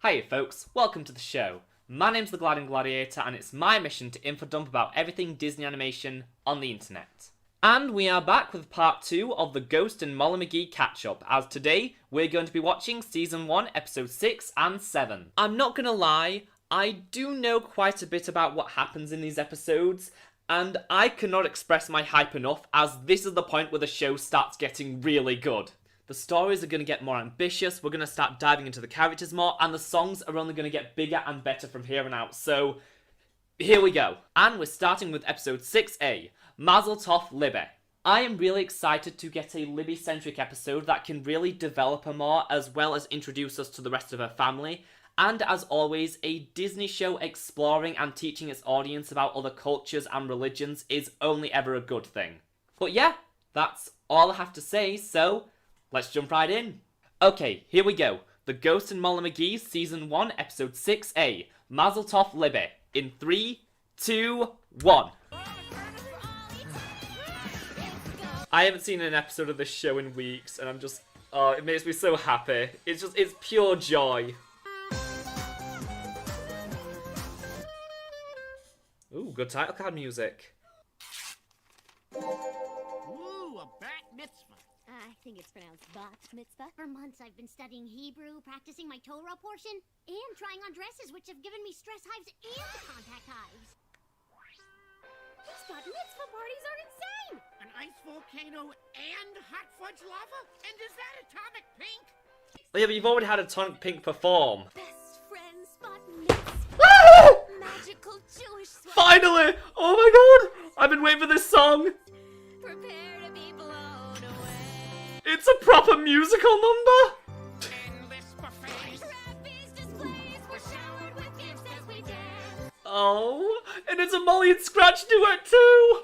Hiya folks, welcome to the show. My name's the Gliding Gladiator and it's my mission to infodump about everything Disney animation on the internet. And we are back with part 2 of the Ghost and Molly Mcgee catch-up, as today we're going to be watching Season 1, Episodes 6 and 7. I'm not gonna lie, I do know quite a bit about what happens in these episodes, and I cannot express my hype enough, as this is the point where the show starts getting really good. The stories are going to get more ambitious, we're going to start diving into the characters more, and the songs are only going to get bigger and better from here on out, so here we go. And we're starting with episode 6A, Mazel Tov, Libby. I am really excited to get a Libby-centric episode that can really develop her more, as well as introduce us to the rest of her family, and as always, a Disney show exploring and teaching its audience about other cultures and religions is only ever a good thing. But yeah, that's all I have to say, so let's jump right in. Okay, here we go. The Ghost and Molly Mcgee, Season 1, Episode 6A, Mazel Tov, Libby. In 3, 2, 1. I haven't seen an episode of this show in weeks, and I'm just, oh, it makes me so happy. It's pure joy. Ooh, good title card music. Ooh, a bat mitzvah. I think it's pronounced bat mitzvah. For months I've been studying Hebrew, practicing my Torah portion, and trying on dresses which have given me stress hives and contact hives. These bat mitzvah parties are insane! An ice volcano and hot fudge lava? And is that atomic pink? Oh yeah, but you've already had Atomic Pink perform. Best friends bat mitzvah. Magical Jewish sweat. Finally! Oh my god! I've been waiting for this song! Prepare to be blown away. It's a proper musical number! Endless buffets. Trapeze displays were showered with gifts as we dance. Oh, and it's a Molly and Scratch duet too!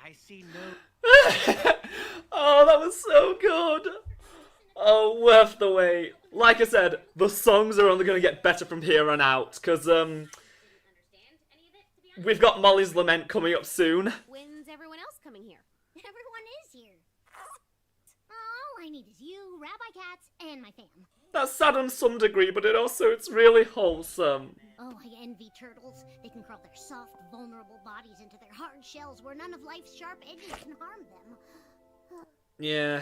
I see no... Oh, that was so good! Oh, worth the wait. Like I said, the songs are only going to get better from here on out, because, we've got Molly's Lament coming up soon. When's everyone else coming here? Everyone is here. All I need is you, Rabbi Cats, and my fam. That's sad on some degree, but it's really wholesome. Oh, I envy turtles. They can crawl their soft, vulnerable bodies into their hard shells where none of life's sharp edges can harm them. Yeah.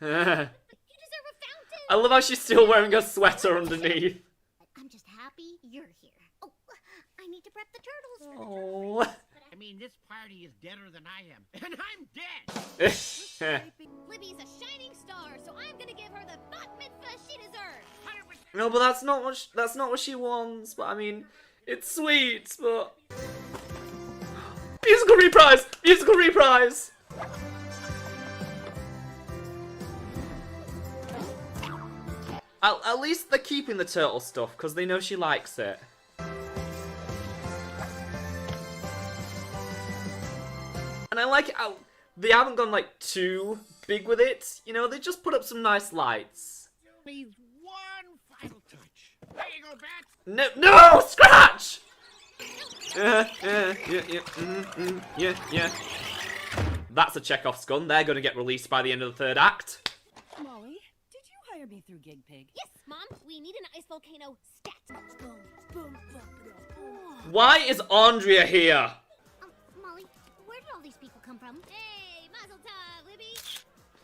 You deserve a fountain! I love how she's still wearing a sweater underneath. I'm just happy you're here. Oh, I need to prep the turtles for the Oh. I mean, this party is deader than I am. And I'm dead! Libby's a shining star, so I'm gonna give her the bat mitzvah she deserves. 100%. No, but that's not what she wants. But I mean, it's sweet, but musical reprise, musical reprise. At least they're keeping the turtle stuff because they know she likes it. And I like how they haven't gone like too big with it. You know, they just put up some nice lights. Please, one final touch. There you go, Bat. No, Scratch! Yeah. That's a Chekhov's gun. They're going to get released by the end of the third act. Molly, did you hire me through Gig Pig? Yes, Mom, we need an ice volcano stat. Boom, boom, boom, boom. Why is Andrea here? Molly, where did all these people come from? Hey, Mazel Tov, Libby.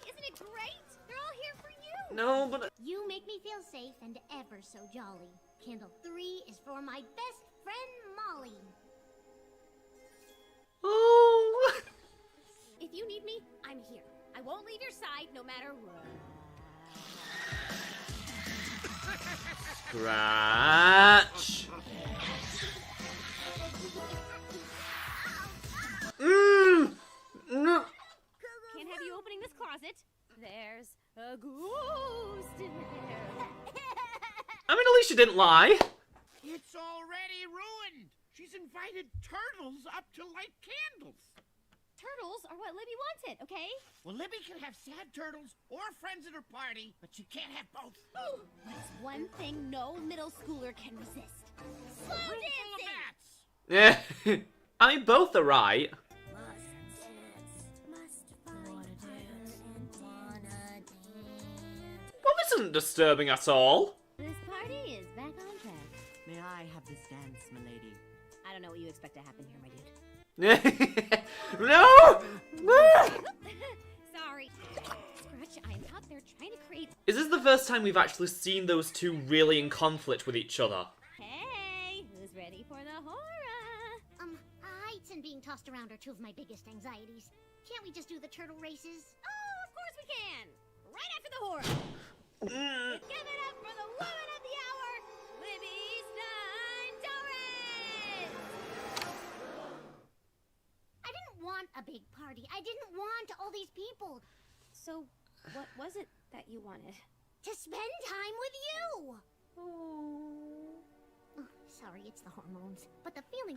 Isn't it great? They're all here for you. No, but You make me feel safe and ever so jolly. Candle 3 is for my best friend, Molly. oh. If you need me, I'm here. I won't leave your side no matter what. Scratch. No. Can't have you opening this closet. There's a ghost in there. I mean, at least she didn't lie. It's already ruined. She's invited turtles up to light candles. Turtles are what Libby wanted, okay? Well, Libby can have sad turtles or friends at her party, but she can't have both. What's one thing no middle schooler can resist? Slow Room full of dancing! bats. Yeah. I mean, both are right. Must dance, must find This isn't disturbing at all. This party is back on track. May I have this dance, milady? I don't know what you expect to happen here, my dude. No! Sorry. Scratch, I am out there trying to create... Is this the first time we've actually seen those two really in conflict with each other? Hey, who's ready for the horror? Heights and being tossed around are two of my biggest anxieties. Can't we just do the turtle races? Oh, of course we can! Right after the horror! Give it up for the woman of the hour, Libby Torres! I didn't want a big party. I didn't want all these people. So, what was it that you wanted? To spend time with you! Oh, sorry, it's the hormones. But the feeling...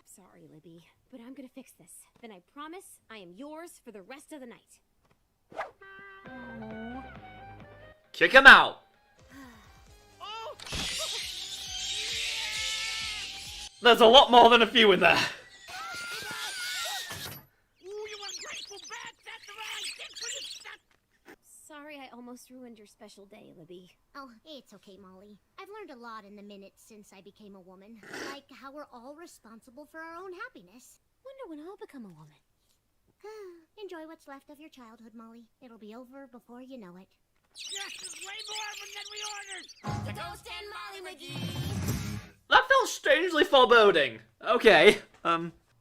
Sorry, Libby, but I'm gonna fix this. Then I promise I am yours for the rest of the night. Kick him out! Oh! There's a lot more than a few in there. Ooh, you ungrateful bat! That's the right thing for you! Sorry I almost ruined your special day, Libby. Oh, it's okay, Molly. I've learned a lot in the minutes since I became a woman. Like how we're all responsible for our own happiness. Wonder when I'll become a woman. Enjoy what's left of your childhood, Molly. It'll be over before you know it. Yes, there's way more of them than we ordered! The Ghost and Molly Mcgee! That felt strangely foreboding. Okay,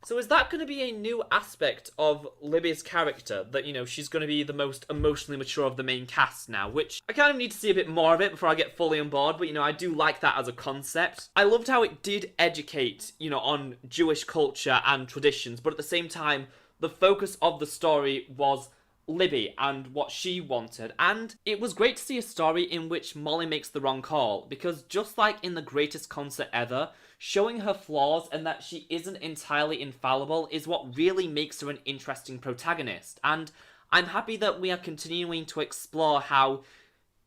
so is that going to be a new aspect of Libby's character? That, you know, she's going to be the most emotionally mature of the main cast now, which I kind of need to see a bit more of it before I get fully on board, but, you know, I do like that as a concept. I loved how it did educate, you know, on Jewish culture and traditions, but at the same time, the focus of the story was Libby and what she wanted, and it was great to see a story in which Molly makes the wrong call, because just like in The Greatest Concert Ever, showing her flaws and that she isn't entirely infallible is what really makes her an interesting protagonist, and I'm happy that we are continuing to explore how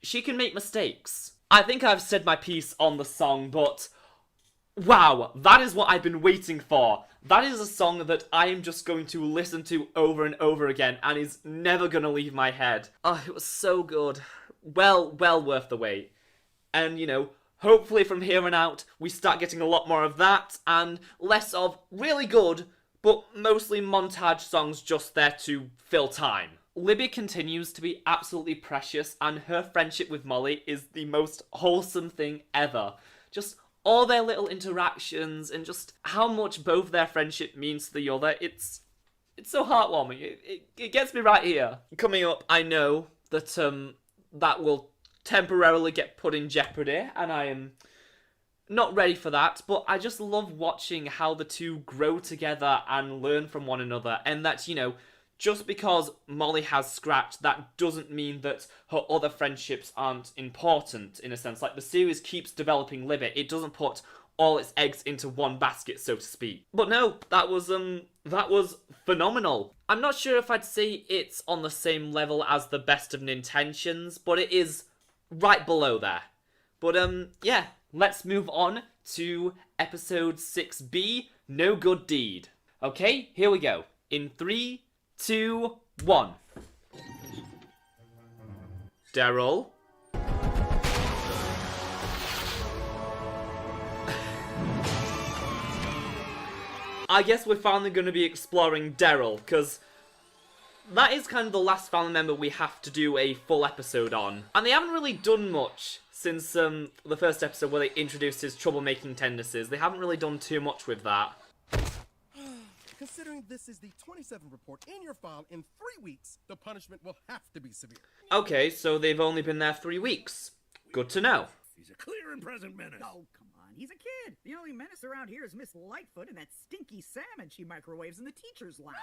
she can make mistakes. I think I've said my piece on the song, but wow, that is what I've been waiting for. That is a song that I am just going to listen to over and over again and is never going to leave my head. Oh, it was so good. Well worth the wait. And, you know, hopefully from here on out, we start getting a lot more of that and less of really good, but mostly montage songs just there to fill time. Libby continues to be absolutely precious, and her friendship with Molly is the most wholesome thing ever. Just all their little interactions and just how much both their friendship means to the other, it's so heartwarming. It gets me right here. Coming up, I know that that will temporarily get put in jeopardy, and I am not ready for that, but I just love watching how the two grow together and learn from one another, and that, you know, just because Molly has Scratch, that doesn't mean that her other friendships aren't important, in a sense. Like, the series keeps developing Libby. It doesn't put all its eggs into one basket, so to speak. But no, that was phenomenal. I'm not sure if I'd say it's on the same level as the Best of Intentions, but it is right below there. But, yeah, let's move on to episode 6B, No Good Deed. Okay, here we go. In 3, 2, 1. Daryl. I guess we're finally going to be exploring Daryl, because that is kind of the last family member we have to do a full episode on. And they haven't really done much since the first episode where they introduced his troublemaking tendencies. They haven't really done too much with that. Considering this is the 27th report in your file in 3 weeks, the punishment will have to be severe. Okay, so they've only been there 3 weeks. Good to know. He's a clear and present menace. Oh, come on. He's a kid. The only menace around here is Miss Lightfoot and that stinky salmon she microwaves in the teacher's lounge.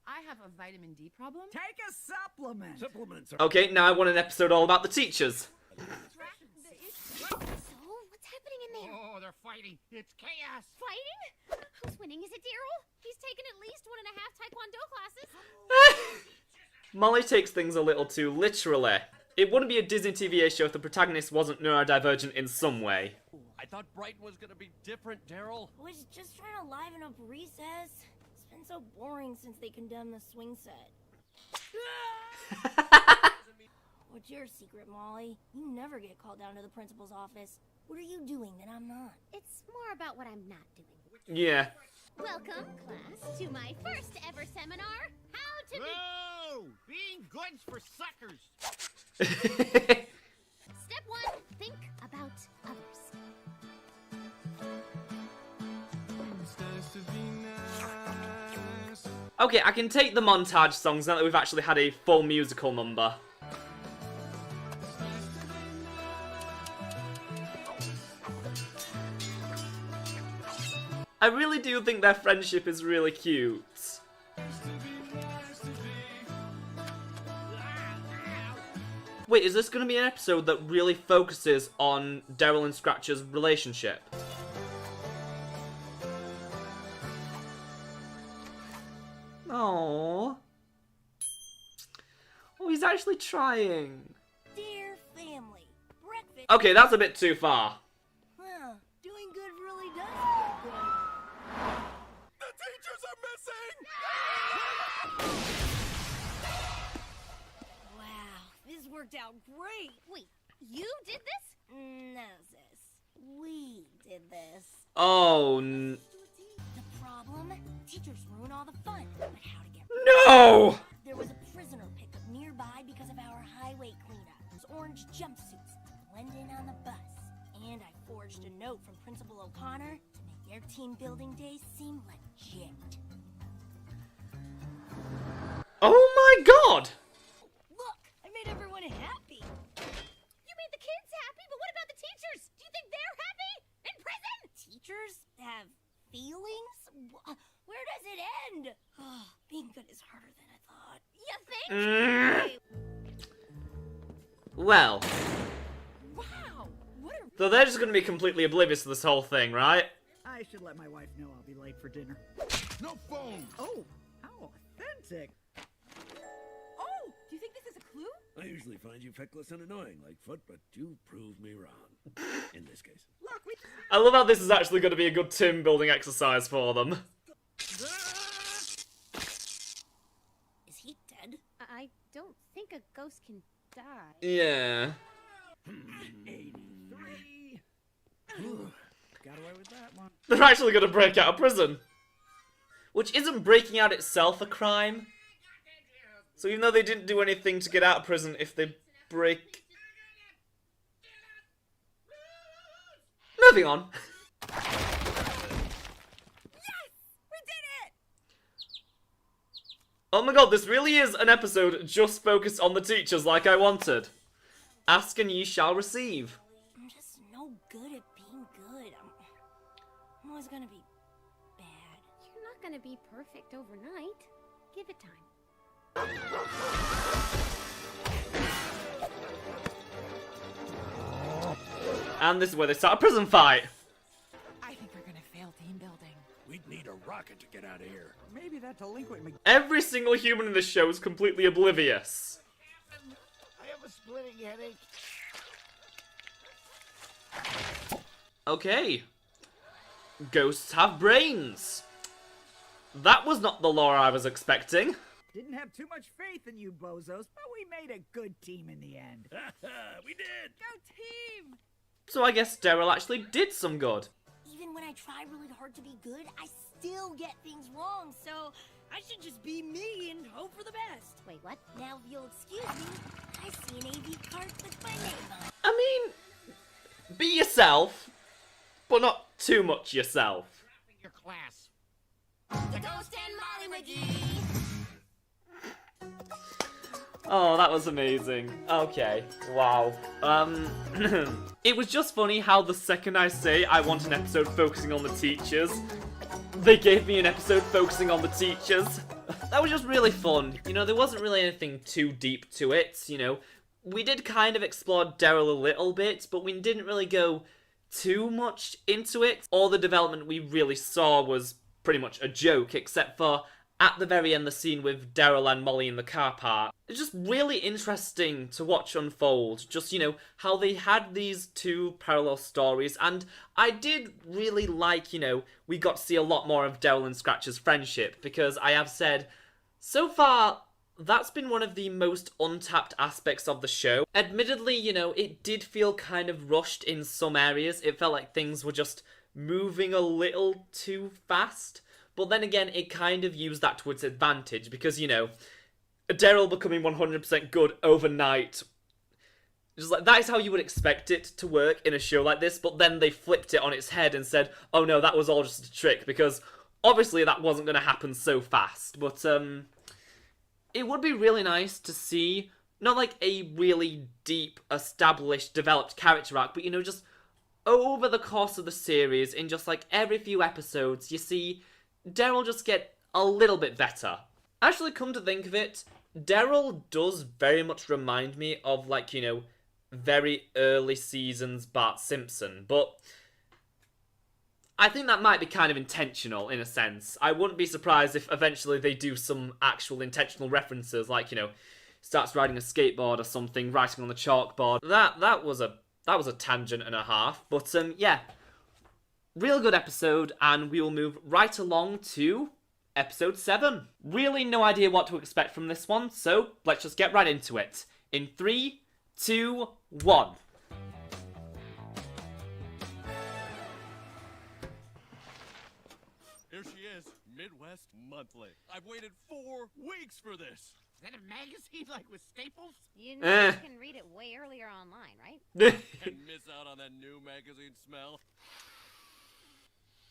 I have a vitamin D problem. Take a supplement. Supplements are... Okay, now I want an episode all about the teachers. So, what's happening in there? Oh, they're fighting. It's chaos. Fighting? Who's winning? Is it Daryl? He's taken at least 1.5 Taekwondo classes. Molly takes things a little too literally. It wouldn't be a Disney TVA show if the protagonist wasn't neurodivergent in some way. I thought Brighton was gonna be different, Daryl. Was just trying to liven up recess. It's been so boring since they condemned the swing set. What's your secret, Molly? You never get called down to the principal's office. What are you doing that I'm not? It's more about what I'm not doing. Yeah. Welcome, class, to my first ever seminar, How to Be... Whoa! Being good's for suckers. Step 1, think about others. Okay, I can take the montage songs now that we've actually had a full musical number. I really do think their friendship is really cute. Wait, is this going to be an episode that really focuses on Daryl and Scratch's relationship? Aww. Oh, he's actually trying. Dear family, breakfast... Okay, that's a bit too far. Huh, doing good really does feel good. The teachers are missing! Wow, this worked out great. Wait, you did this? No, sis. We did this. Oh, The problem? Teachers ruin all the fun. But how to get... no! There was a prisoner pickup nearby because of our highway cleanup. Those orange jumpsuits to blend in on the bus. And I forged a note from Principal O'Connor to make their team building days seem legit. Oh my god! Look, I made everyone happy. You made the kids happy, but what about the teachers? Do you think they're happy? In prison? Teachers have feelings? Where does it end? Oh, being good is harder than I thought. You think? Well, Wow! What a... so they're just going to be completely oblivious to this whole thing, right? I should let my wife know I'll be late for dinner. No phone. Oh, how authentic. Oh, do you think this is a clue? I usually find you feckless and annoying, Lightfoot, but you proved me wrong. In this case. Look, we... I love how this is actually going to be a good team building exercise for them. Is he dead? I don't think a ghost can die. Yeah. 83. Got away with that one. They're actually going to break out of prison. Which isn't breaking out itself a crime. So even though they didn't do anything to get out of prison, if they break... Moving on. Oh my god, this really is an episode just focused on the teachers like I wanted. Ask and ye shall receive. I'm just no good at being good. I'm always gonna be bad. You're not gonna be perfect overnight. Give it time. And this is where they start a prison fight. I think we're gonna fail team building. We'd need a rocket to get out of here. Maybe that delinquent McGee... Every single human in this show is completely oblivious. I have a splitting headache. Okay. Ghosts have brains. That was not the lore I was expecting. Didn't have too much faith in you bozos, but we made a good team in the end. We did! Go team! So I guess Daryl actually did some good. Even when I try really hard to be good, I still get things wrong, so I should just be me and hope for the best. Wait, what? Now, if you'll excuse me, I see an AV card with my name on it. I mean, be yourself, but not too much yourself. Your class. The Ghost and Molly Mcgee! Oh, that was amazing. Okay, wow. It was just funny how the second I say I want an episode focusing on the teachers, they gave me an episode focusing on the teachers. That was just really fun. You know, there wasn't really anything too deep to it, you know. We did kind of explore Daryl a little bit, but we didn't really go too much into it. All the development we really saw was pretty much a joke, except for at the very end, the scene with Daryl and Molly in the car park. It's just really interesting to watch unfold. Just, you know, how they had these two parallel stories. And I did really like, you know, we got to see a lot more of Daryl and Scratch's friendship. Because I have said, so far, that's been one of the most untapped aspects of the show. Admittedly, you know, it did feel kind of rushed in some areas. It felt like things were just moving a little too fast. But then again, it kind of used that to its advantage because, you know, Daryl becoming 100% good overnight, just like, that is how you would expect it to work in a show like this, but then they flipped it on its head and said, oh no, that was all just a trick, because obviously that wasn't going to happen so fast. But it would be really nice to see, not like a really deep, established, developed character arc, but, you know, just over the course of the series, in just like every few episodes, you see Daryl just get a little bit better. Actually, come to think of it, Daryl does very much remind me of, like, you know, very early seasons Bart Simpson, but I think that might be kind of intentional in a sense. I wouldn't be surprised if eventually they do some actual intentional references, like, you know, starts riding a skateboard or something, writing on the chalkboard. That was a tangent and a half, but yeah, real good episode, and we will move right along to episode 7. Really no idea what to expect from this one, so let's just get right into it. In 3, 2, 1. Here she is, Midwest Monthly. I've waited 4 weeks for this. Is that a magazine like with staples? You know you can read it way earlier online, right? And miss out on that new magazine smell.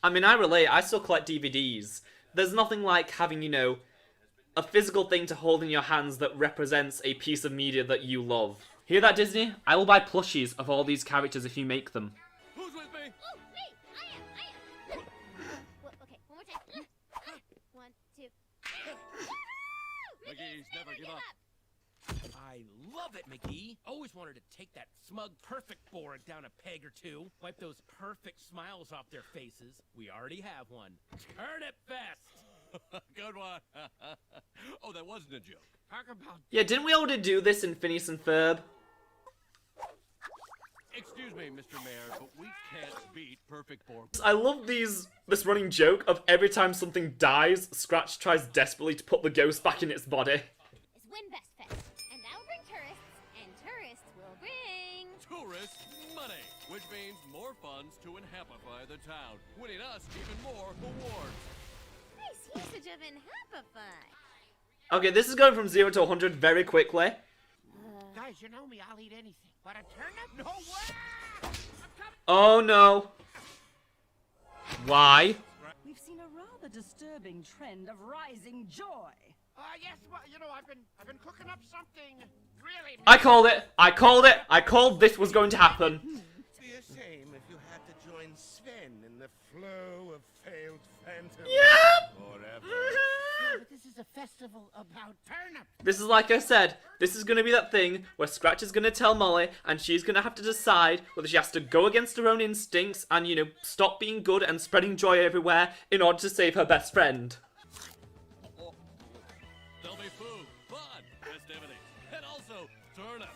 I mean, I relate. I still collect DVDs. There's nothing like having, you know, a physical thing to hold in your hands that represents a piece of media that you love. Hear that, Disney? I will buy plushies of all these characters if you make them. Who's with me? Oh, me! I am! Well, okay, one more time. 1, 2. McGee's never give up. I love it, McGee. Always wanted to take that smug perfect board down a peg or two. Wipe those perfect smiles off their faces. We already have one. Turnip Fest! Good one. Oh, that wasn't a joke. Talk about... Yeah, didn't we already do this in Phineas and Ferb? Excuse me, Mr. Mayor, but we can't beat perfect board. I love this running joke of every time something dies, Scratch tries desperately to put the ghost back in its body. It's Win Best Fest, and that'll bring tourists, and tourists will bring... Tourist money, which means more funds to inhappify the town, winning us even more awards. Nice usage of Inhappify. Okay, this is going from 0 to 100 very quickly. Guys, you know me, I'll eat anything. But a turnip? No way! Oh no. Why? We've seen a rather disturbing trend of rising joy. Yes, well, you know, I've been cooking up something really... I called it. I called it. I called this was going to happen. It'd be a shame if you had to join Sven in the flow of failed phantoms. Yeah. Forever. Yeah, but this is a festival about turnips. This is like I said, this is going to be that thing where Scratch is going to tell Molly and she's going to have to decide whether she has to go against her own instincts and, you know, stop being good and spreading joy everywhere in order to save her best friend. There'll be food, fun, festivities, and also turnips.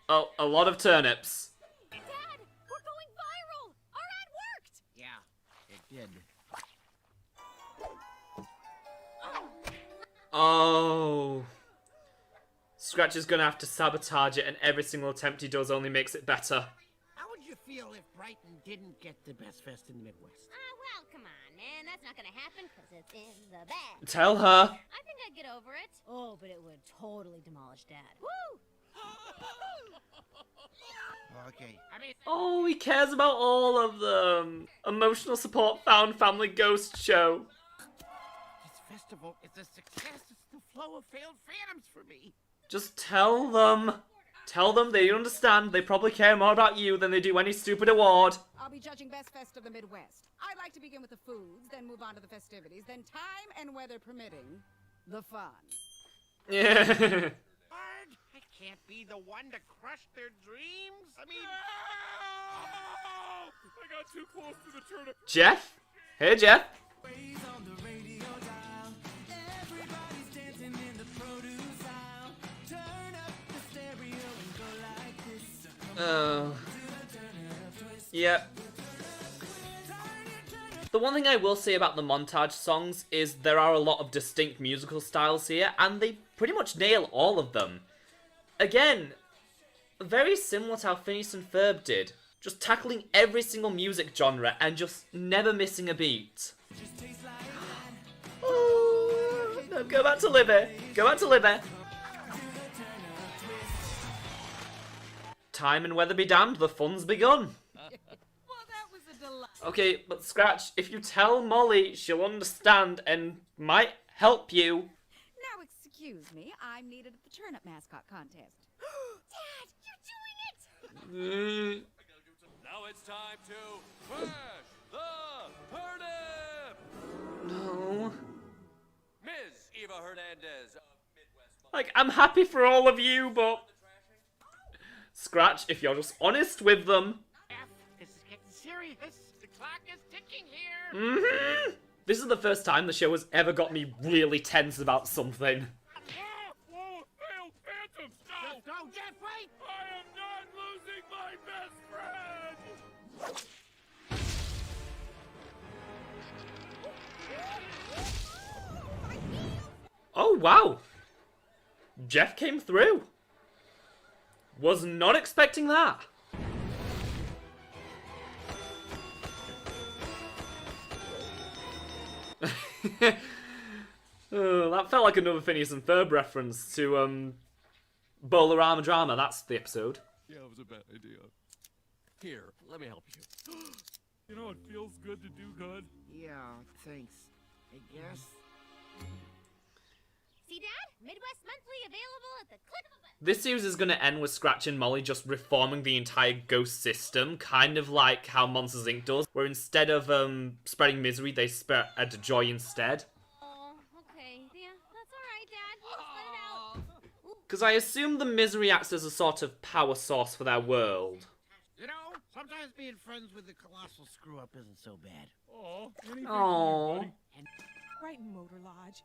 Oh, a lot of turnips. Dad, we're going viral! Our ad worked! Yeah, it did. Oh. Scratch is going to have to sabotage it and every single attempt he does only makes it better. How would you feel if Brighton didn't get the best fest in the Midwest? Well, come on, man. That's not gonna happen because it's in the bag. Tell her. I think I'd get over it. Oh, but it would totally demolish Dad. Woo! Okay. I mean... Oh, he cares about all of them. Emotional support found family ghost show. This festival is a success. It's the flow of failed phantoms for me. Just tell them. Tell them they understand. They probably care more about you than they do any stupid award. I'll be judging Best Fest of the Midwest. I'd like to begin with the foods, then move on to the festivities, then time and weather permitting, the fun. Yeah. Hard. I can't be the one to crush their dreams. I mean... I got too close to the turnip. Jeff? Hey, Jeff. Oh. Yep. The one thing I will say about the montage songs is there are a lot of distinct musical styles here, and they pretty much nail all of them. Again, very similar to how Phineas and Ferb did. Just tackling every single music genre and just never missing a beat. Oh, no, go back to Libby. Go back to Libby. Time and weather be damned, the fun's begun. Well, that was a delight. Okay, but Scratch, if you tell Molly, she'll understand and might help you. Now, excuse me, I'm needed at the turnip mascot contest. Dad, you're doing it! Now it's time to smash the turnip! No. Ms. Eva Hernandez of Midwest. Like, I'm happy for all of you, but... Scratch, if you're just honest with them. This is getting serious. The clock is ticking here. This is the first time the show has ever got me really tense about something. Whoa, failed phantom style! Go, Jeff, wait! I am not losing my best friend! Oh, wow. Jeff came through. Was not expecting that. Oh, that felt like another Phineas and Ferb reference to, Bolarama Drama. That's the episode. Yeah, it was a bad idea. Here, let me help you. You know, it feels good to do good. Yeah, thanks. I guess. See, Dad? Midwest Monthly available at the click of a button. This series is going to end with Scratch and Molly just reforming the entire ghost system, kind of like how Monsters Inc. does, where instead of spreading misery, they spread joy instead. Oh, okay. Yeah, that's alright, Dad. We'll just let it out. Because I assume the misery acts as a sort of power source for their world. You know, sometimes being friends with the colossal screw-up isn't so bad. Aww. Right in Motor Lodge.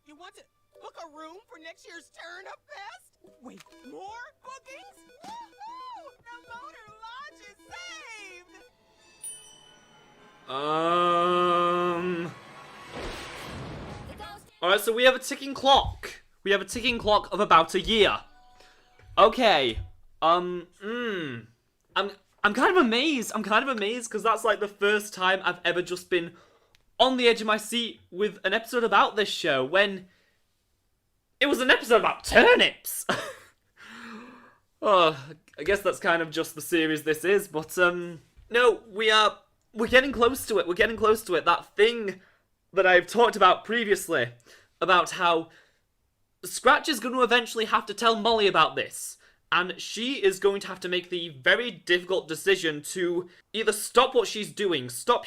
You want to book a room for next year's Turnip Fest? Wait, more bookings? Woohoo! The Motor Lodge is saved! Alright, so we have a ticking clock. We have a ticking clock of about a year. Okay. I'm kind of amazed. I'm kind of amazed because that's like the first time I've ever just been on the edge of my seat with an episode about this show when it was an episode about turnips. Oh, I guess that's kind of just the series this is, but no, we're getting close to it. We're getting close to it. That thing that I've talked about previously about how Scratch is going to eventually have to tell Molly about this. And she is going to have to make the very difficult decision to either stop what she's doing, stop,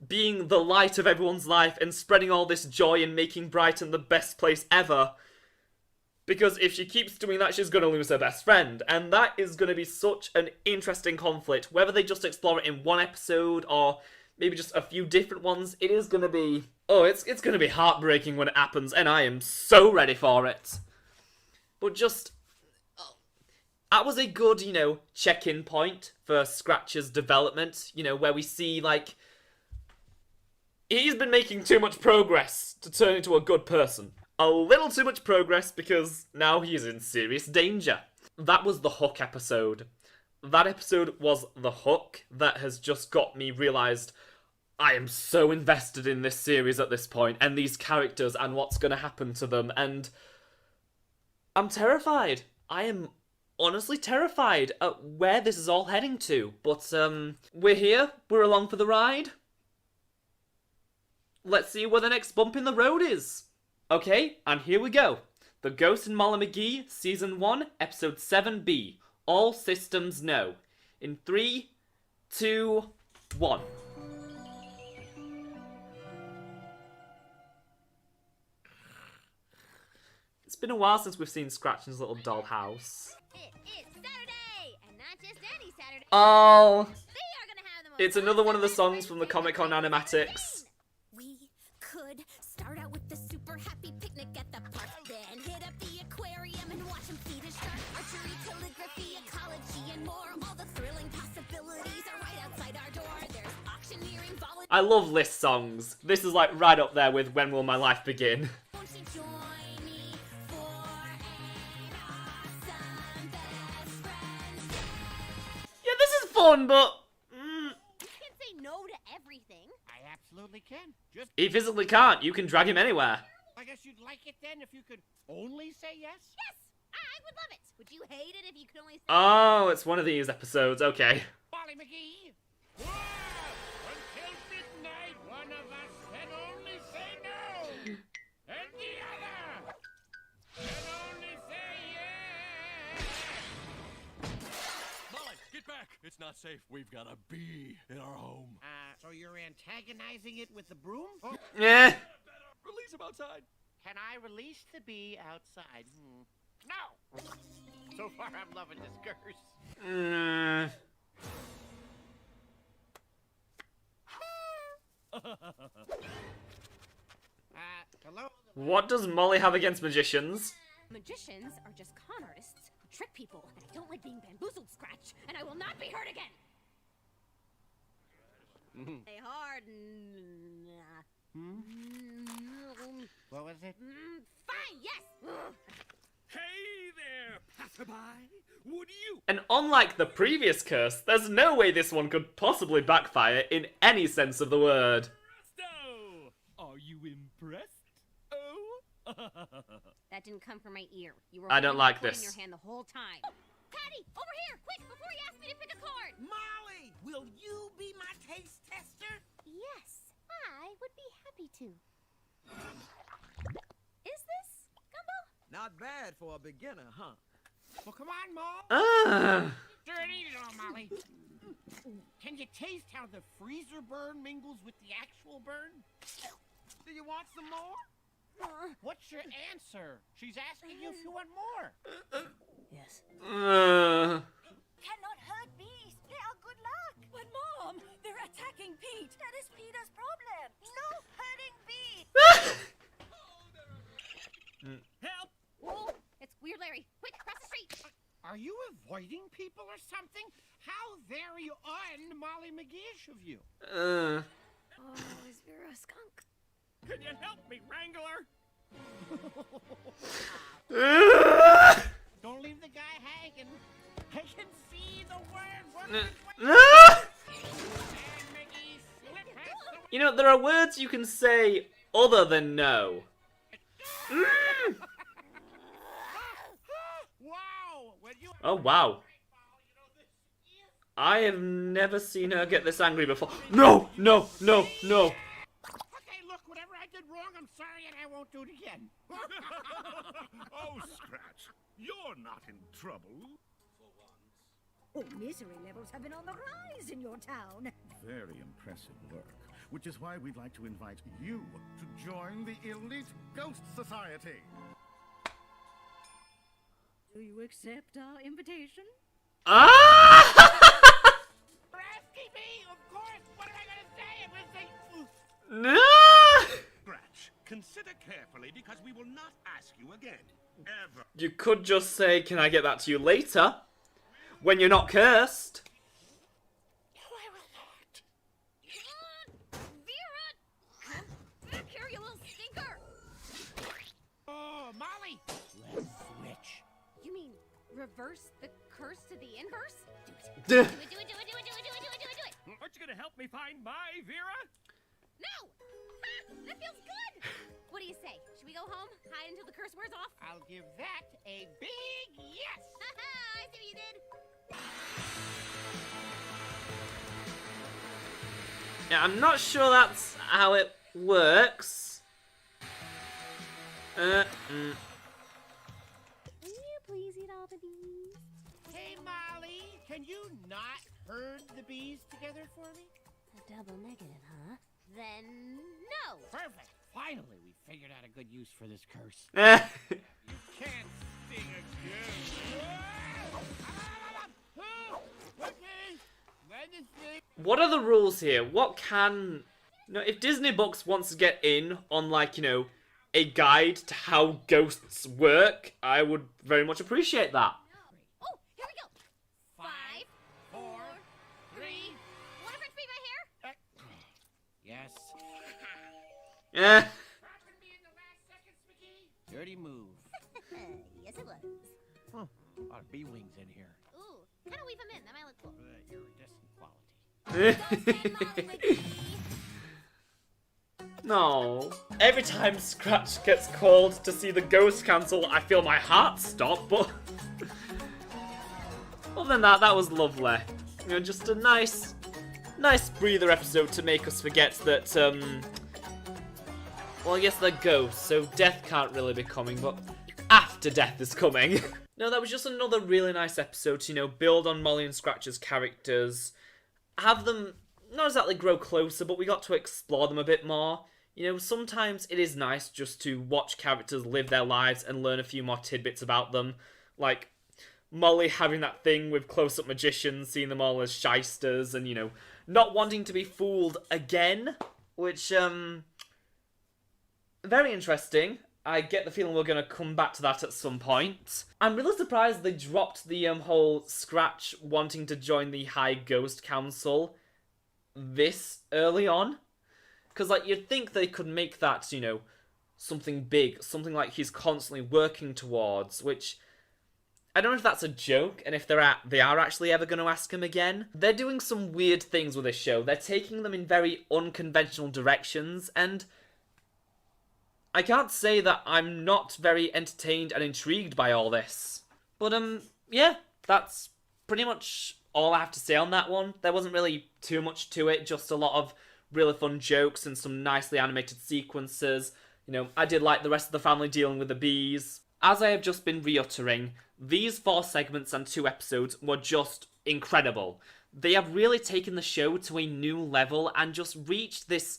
being the light of everyone's life and spreading all this joy and making Brighton the best place ever. Because if she keeps doing that, she's going to lose her best friend. And that is going to be such an interesting conflict. Whether they just explore it in one episode or maybe just a few different ones, it is going to be... Oh, it's going to be heartbreaking when it happens, and I am so ready for it. But just... That was a good, check-in point for Scratch's development, where we see, he's been making too much progress to turn into a good person. A little too much progress because now he is in serious danger. That was the hook episode. That episode was the hook that has just got me realised I am so invested in this series at this point, and these characters and what's going to happen to them, and I'm terrified. I am honestly terrified at where this is all heading to. But, we're here. We're along for the ride. Let's see where the next bump in the road is. Okay, and here we go. The Ghost and Molly Mcgee, Season 1, Episode 7B. All systems no. In 3, 2, 1. It's been a while since we've seen Scratch in his little dollhouse. It's Saturday, and not just any Saturday. Oh, They are gonna have the most it's another one of the awesome songs from the Comic-Con animatics. We could start out with the super happy picnic at the park, then hit up the aquarium and watch them feed a shark. Archery, calligraphy, ecology, and more. All the thrilling possibilities are right outside our door. There's auctioneering, volunteering. I love list songs. This is like right up there with When Will My Life Begin. Won't you join me for an awesome best friends day? Yeah, this is fun, but... You can't say no to everything. I absolutely can. Just, He physically can't. You can drag him anywhere. I guess you'd like it then if you could only say yes? Yes, I would love it. Would you hate it if you could only say Oh, it's one of these episodes. Okay. Molly Mcgee. Whoa! Until midnight, one of us can only say no. And the other can only say yes. Molly, get back! It's not safe. We've got a bee in our home. So you're antagonizing it with the broom? Oh, Yeah. Release him outside. can I release the bee outside? No! So far, I'm loving this curse. Hello? What does Molly have against magicians? magicians are just con artists who trick people, and I don't like being bamboozled, Scratch, and I will not be hurt again. Stay hard. What was it? Fine, yes. Hey there, passerby. Would you? And unlike the previous curse, there's no way this one could possibly backfire in any sense of the word. Presto! Are you impressed? Oh? That didn't come from my ear. You were I don't holding like a coin this. in your hand the whole time. Patty, over here, quick, before you ask me to pick a card. Molly, will you be my taste tester? Yes, I would be happy to. Is this gumbo? Not bad for a beginner, huh? Well, come on, Mom. Sure, eat it all, Molly. Can you taste how the freezer burn mingles with the actual burn? Do you want some more? What's your answer? She's asking you if you want more. Yes. Cannot hurt bees. They are good luck. But Mom, they're attacking Pete. That is Peter's problem. No hurting bees. Help! Oh, it's Weird Larry. Quick, cross the street. Are you avoiding people or something? How very un-Molly Mcgee of you. Oh, is Vera a skunk? Can you help me, Wrangler? Don't leave the guy hanging. I can see the word. You know, there are words you can say other than no. Wow! When you Oh, wow. I have never seen her get this angry before. No, no, no, no. Okay, look, whatever I did wrong, I'm sorry and I won't do it again. Oh, Scratch, you're not in trouble. Oh, misery levels have been on the rise in your town. Very impressive work, which is why we'd like to invite you to join the elite Ghost Society. Do you accept our invitation? For asking me, of course. What am I going to say? I'm going to say, No! Scratch, consider carefully because we will not ask you again. Ever. You could just say, can I get back to you later? When you're not cursed. No, I will not. Vera! Back here, you little stinker! Oh, Molly. Let's switch. You mean reverse the curse to the inverse? Duh. Do it, do it, do it, do it, do it, do it, do it, do it, do it! Aren't you gonna help me find my Vera? No! Ha! That feels good! What do you say? Should we go home? Hide until the curse wears off? I'll give that a big yes. Haha! I see what you did! Yeah, I'm not sure that's how it works. Will you please eat all the bees? Hey, Molly, can you not herd the bees together for me? A double negative, huh? Then no! Perfect. Finally, we figured out a good use for this curse. Eh. You can't sting a goose. What are the rules here? What can... No, if Disney Books wants to get in on, like, you know, a guide to how ghosts work, I would very much appreciate that. Oh, here we go! 5, 4, 3... Wanna French braid my hair? Eh. Dirty move. Yes, it was. Huh. A lot of bee wings in here. Ooh, kind of weave them in. That might look cool. Iridescent quality. No. Every time Scratch gets called to see the Ghost Council, I feel my heart stop, but... other than that, that was lovely. You know, just a nice breather episode to make us forget that, well, I guess they're ghosts, so death can't really be coming, but after death is coming. No, that was just another really nice episode to, you know, build on Molly and Scratch's characters, have them not exactly grow closer, but we got to explore them a bit more. You know, sometimes it is nice just to watch characters live their lives and learn a few more tidbits about them. Like, Molly having that thing with close-up magicians, seeing them all as shysters, and, you know, not wanting to be fooled again, which, very interesting. I get the feeling we're going to come back to that at some point. I'm really surprised they dropped the whole Scratch wanting to join the High Ghost Council this early on. Because, like, you'd think they could make that, you know, something big, something like he's constantly working towards, which... I don't know if that's a joke, and if they are actually ever going to ask him again. They're doing some weird things with this show. They're taking them in very unconventional directions, and I can't say that I'm not very entertained and intrigued by all this. But, yeah, that's pretty much all I have to say on that one. There wasn't really too much to it, just a lot of really fun jokes and some nicely animated sequences. You know, I did like the rest of the family dealing with the bees. As I have just been reiterating, these 4 segments and 2 episodes were just incredible. They have really taken the show to a new level and just reached this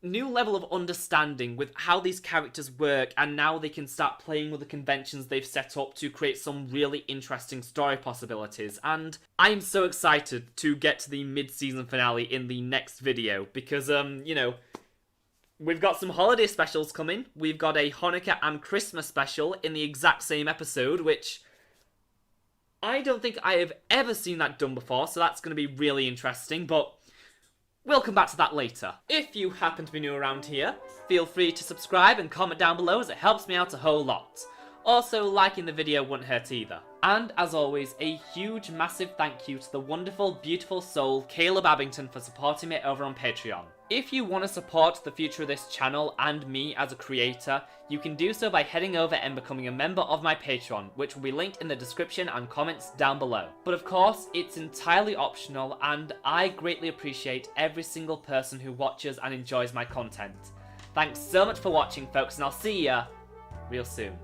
new level of understanding with how these characters work, and now they can start playing with the conventions they've set up to create some really interesting story possibilities. And I'm so excited to get to the mid-season finale in the next video because, you know, we've got some holiday specials coming. We've got a Hanukkah and Christmas special in the exact same episode, which I don't think I have ever seen that done before, so that's going to be really interesting, but we'll come back to that later. If you happen to be new around here, feel free to subscribe and comment down below as it helps me out a whole lot. Also, liking the video wouldn't hurt either. And as always, a huge massive thank you to the wonderful, beautiful soul Caleb Abington for supporting me over on Patreon. If you want to support the future of this channel and me as a creator, you can do so by heading over and becoming a member of my Patreon, which will be linked in the description and comments down below. But of course, it's entirely optional, and I greatly appreciate every single person who watches and enjoys my content. Thanks so much for watching, folks, and I'll see ya real soon.